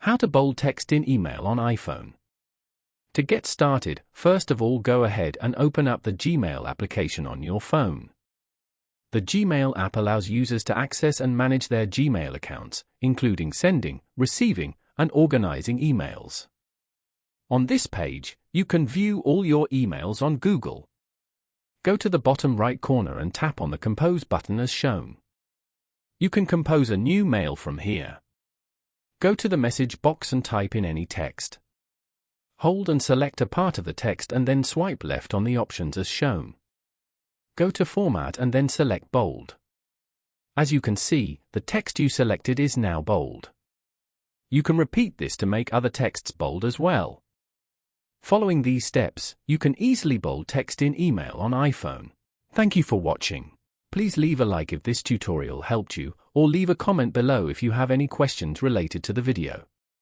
How to bold text in email on iPhone. To get started, first of all go ahead and open up the Gmail application on your phone. The Gmail app allows users to access and manage their Gmail accounts, including sending, receiving, and organizing emails. On this page, you can view all your emails on Google. Go to the bottom right corner and tap on the Compose button as shown. You can compose a new mail from here. Go to the message box and type in any text. Hold and select a part of the text and then swipe left on the options as shown. Go to Format and then select Bold. As you can see, the text you selected is now bold. You can repeat this to make other texts bold as well. Following these steps, you can easily bold text in email on iPhone. Thank you for watching. Please leave a like if this tutorial helped you, or leave a comment below if you have any questions related to the video.